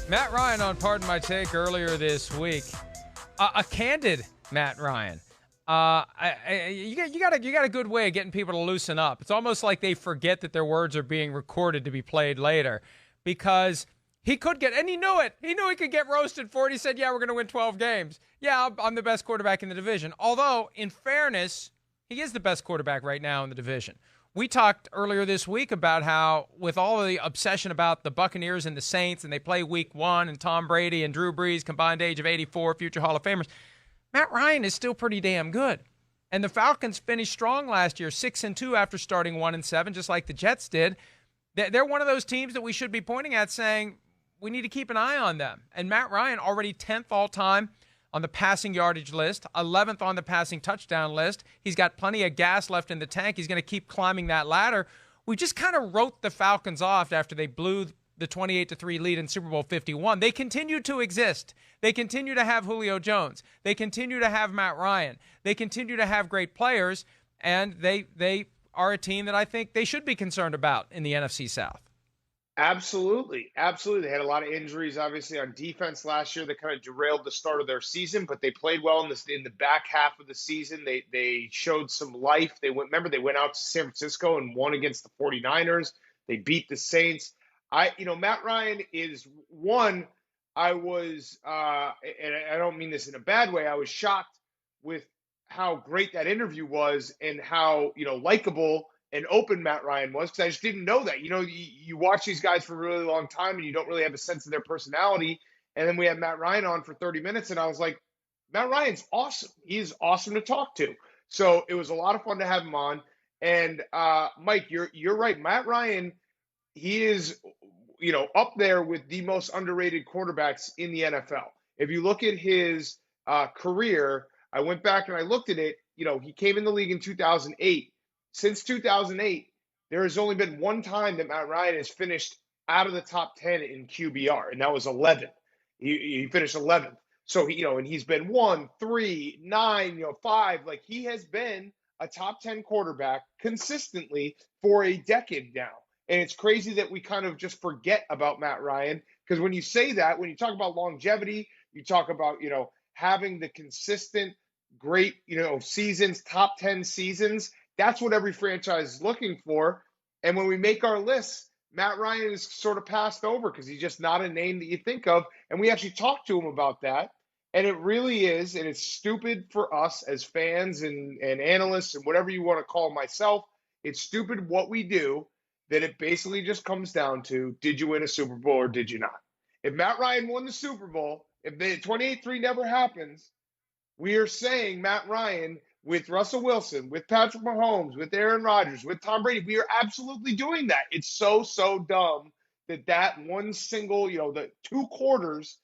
Matt Ryan on Pardon My Take earlier this week. A candid Matt Ryan. You got a good way of getting people to loosen up. It's almost like they forget that their words are being recorded to be played later, because he could get, and he knew it. He knew he could get roasted for it. He said, "Yeah, we're going to win 12 games. Yeah, I'm the best quarterback in the division." Although, in fairness, he is the best quarterback right now in the division. We talked earlier this week about how, with all of the obsession about the Buccaneers and the Saints, and they play week one, and Tom Brady and Drew Brees, combined age of 84, future Hall of Famers, Matt Ryan is still pretty damn good. And the Falcons finished strong last year, 6-2 after starting 1-7, just like the Jets did. They're one of those teams that we should be pointing at saying we need to keep an eye on them. And Matt Ryan, already 10th all-time on the passing yardage list, 11th on the passing touchdown list. He's got plenty of gas left in the tank. He's going to keep climbing that ladder. We just kind of wrote the Falcons off after they blew the 28-3 lead in Super Bowl 51. They continue to exist. They continue to have Julio Jones. They continue to have Matt Ryan. They continue to have great players, and they are a team that I think they should be concerned about in the NFC South. Absolutely. Absolutely. They had a lot of injuries, obviously, on defense last year that kind of derailed the start of their season, but they played well in the back half of the season. They showed some life. They went out to San Francisco and won against the 49ers. They beat the Saints. Matt Ryan is one. I was, and I don't mean this in a bad way, I was shocked with how great that interview was and how, likable and open Matt Ryan was, because I just didn't know that. You watch these guys for a really long time and you don't really have a sense of their personality. And then we had Matt Ryan on for 30 minutes and I was like, Matt Ryan's awesome. He's awesome to talk to. So it was a lot of fun to have him on. And Mike, you're right. Matt Ryan, he is, up there with the most underrated quarterbacks in the NFL. If you look at his career, I went back and I looked at it. He came in the league in 2008. Since 2008, there has only been one time that Matt Ryan has finished out of the top 10 in QBR, and that was 11. He finished 11th. So, and he's been 1, 3, 9, 5. Like, he has been a top 10 quarterback consistently for a decade now. And it's crazy that we kind of just forget about Matt Ryan, because when you say that, when you talk about longevity, you talk about, having the consistent, great, seasons, top 10 seasons. That's what every franchise is looking for. And when we make our lists, Matt Ryan is sort of passed over because he's just not a name that you think of. And we actually talked to him about that. And it really is, and it's stupid for us as fans and analysts and whatever you want to call myself. It's stupid what we do, that it basically just comes down to, did you win a Super Bowl or did you not? If Matt Ryan won the Super Bowl, if the 28-3 never happens, we are saying Matt Ryan, with Russell Wilson, with Patrick Mahomes, with Aaron Rodgers, with Tom Brady, we are absolutely doing that. It's so dumb that one single, the 2 quarters,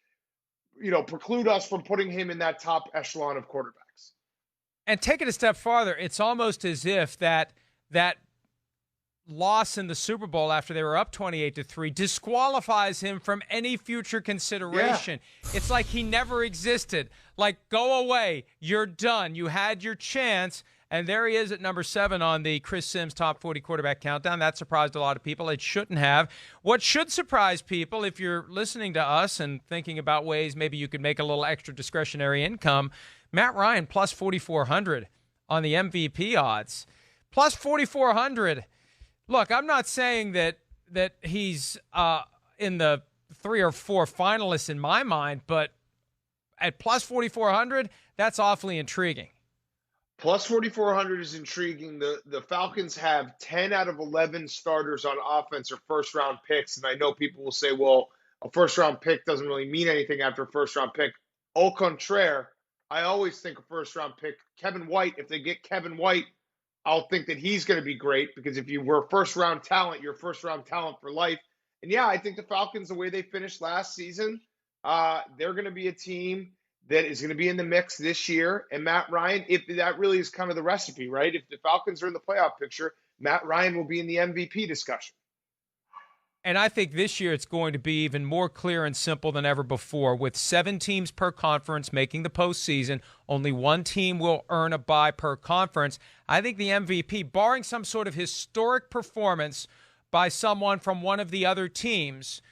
preclude us from putting him in that top echelon of quarterbacks. And take it a step farther, it's almost as if that loss in the Super Bowl after they were up 28-3 disqualifies him from any future consideration. Yeah. It's like he never existed. Like, go away. You're done. You had your chance. And there he is at number 7 on the Chris Sims Top 40 Quarterback Countdown. That surprised a lot of people. It shouldn't have. What should surprise people, if you're listening to us and thinking about ways maybe you could make a little extra discretionary income, Matt Ryan plus 4,400 on the MVP odds. Plus 4,400. Look, I'm not saying that he's in the 3 or 4 finalists in my mind, but at plus 4,400, that's awfully intriguing. Plus 4,400 is intriguing. The Falcons have 10 out of 11 starters on offense or first-round picks, and I know people will say, well, a first-round pick doesn't really mean anything after a first-round pick. Au contraire, I always think a first-round pick. Kevin White, if they get Kevin White, I'll think that he's going to be great, because if you were a first-round talent, you're a first-round talent for life. And, yeah, I think the Falcons, the way they finished last season, they're going to be a team that is going to be in the mix this year. And Matt Ryan, if that really is kind of the recipe, right? If the Falcons are in the playoff picture, Matt Ryan will be in the MVP discussion. And I think this year it's going to be even more clear and simple than ever before. With 7 teams per conference making the postseason, only 1 team will earn a bye per conference. I think the MVP, barring some sort of historic performance by someone from one of the other teams,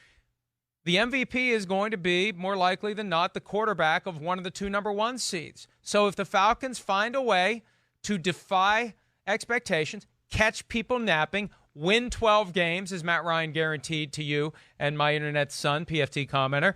the MVP is going to be, more likely than not, the quarterback of one of the two number one seeds. So if the Falcons find a way to defy expectations, catch people napping, win 12 games, as Matt Ryan guaranteed to you and my internet son, PFT commenter,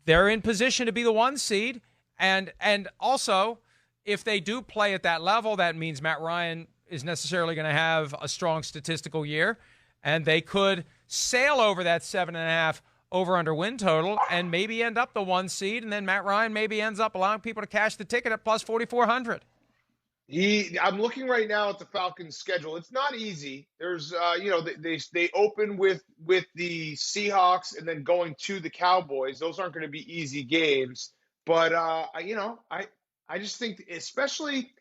they're in position to be the one seed. And also, if they do play at that level, that means Matt Ryan is necessarily going to have a strong statistical year, and they could sail over that 7.5 over-under win total and maybe end up the one seed, and then Matt Ryan maybe ends up allowing people to cash the ticket at plus 4,400. I'm looking right now at the Falcons' schedule. It's not easy. There's, they open with the Seahawks and then going to the Cowboys. Those aren't going to be easy games. But I just think, especially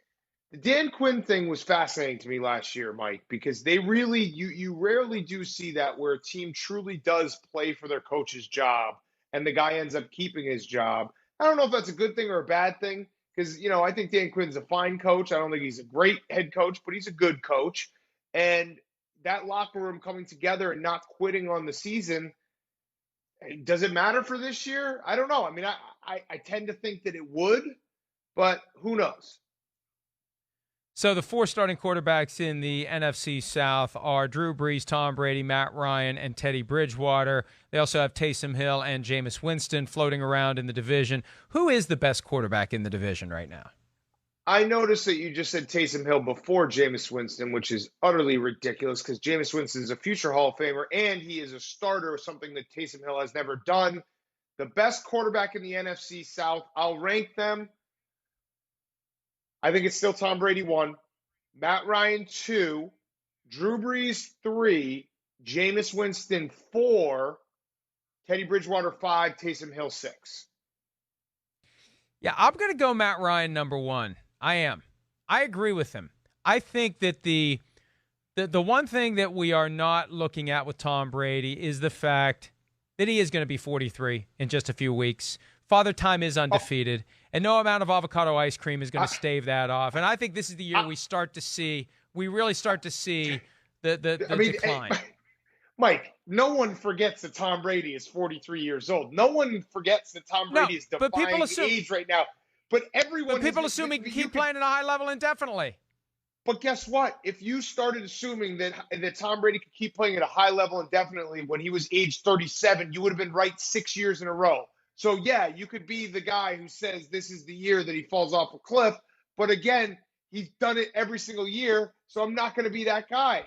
the Dan Quinn thing was fascinating to me last year, Mike, because they really, you rarely do see that where a team truly does play for their coach's job and the guy ends up keeping his job. I don't know if that's a good thing or a bad thing. Because, I think Dan Quinn's a fine coach. I don't think he's a great head coach, but he's a good coach. And that locker room coming together and not quitting on the season, does it matter for this year? I don't know. I mean, I tend to think that it would, but who knows? So the four starting quarterbacks in the NFC South are Drew Brees, Tom Brady, Matt Ryan, and Teddy Bridgewater. They also have Taysom Hill and Jameis Winston floating around in the division. Who is the best quarterback in the division right now? I noticed that you just said Taysom Hill before Jameis Winston, which is utterly ridiculous because Jameis Winston is a future Hall of Famer and he is a starter, something that Taysom Hill has never done. The best quarterback in the NFC South, I'll rank them. I think it's still Tom Brady 1, Matt Ryan 2, Drew Brees 3, Jameis Winston 4, Teddy Bridgewater 5, Taysom Hill 6. Yeah, I'm going to go Matt Ryan number 1. I am. I agree with him. I think that the one thing that we are not looking at with Tom Brady is the fact that he is going to be 43 in just a few weeks. Father Time is undefeated, and no amount of avocado ice cream is going to stave that off. And I think this is the year we really start to see the decline. Mike, no one forgets that Tom Brady is 43 years old. No one forgets that Tom Brady is defying age right now. But people assume he can keep playing at a high level indefinitely. But guess what? If you started assuming that Tom Brady could keep playing at a high level indefinitely when he was age 37, you would have been right 6 years in a row. So, yeah, you could be the guy who says this is the year that he falls off a cliff. But, again, he's done it every single year, so I'm not going to be that guy.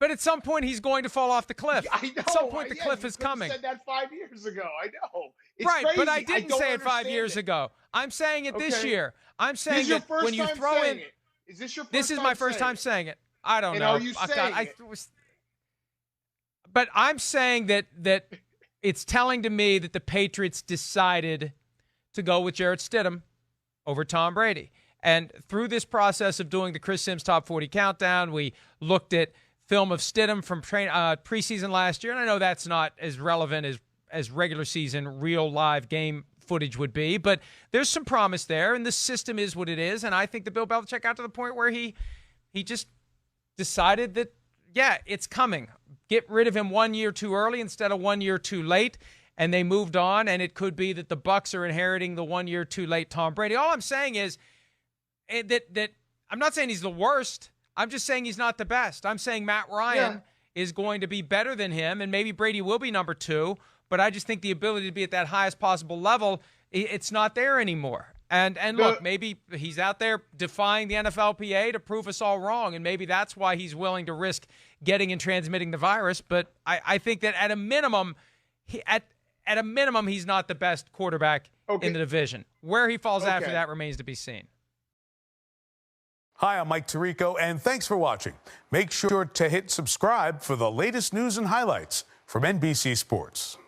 But at some point, he's going to fall off the cliff. I know. At some point, the cliff is coming. I said that 5 years ago. I know. It's right, crazy. But I didn't say it 5 years ago. I'm saying it this year. I'm saying that when you throw in – Is this your first time saying it? This is my first time saying it. I don't know. Are you saying it? But I'm saying that it's telling to me that the Patriots decided to go with Jarrett Stidham over Tom Brady. And through this process of doing the Chris Sims Top 40 Countdown, we looked at film of Stidham from preseason last year. And I know that's not as relevant as regular season real live game footage would be, but there's some promise there, and the system is what it is. And I think that Bill Belichick got to the point where he just decided that, yeah, it's coming. Get rid of him 1 year too early instead of 1 year too late, and they moved on. And it could be that the Bucs are inheriting the 1 year too late Tom Brady. All I'm saying is that I'm not saying he's the worst. I'm just saying he's not the best. I'm saying Matt Ryan is going to be better than him, and maybe Brady will be number 2. But I just think the ability to be at that highest possible level, it's not there anymore. And look, maybe he's out there defying the NFLPA to prove us all wrong, and maybe that's why he's willing to risk getting and transmitting the virus. But I think that at a minimum, he's not the best quarterback in the division. Where he falls after that remains to be seen. Hi, I'm Mike Tirico, and thanks for watching. Make sure to hit subscribe for the latest news and highlights from NBC Sports.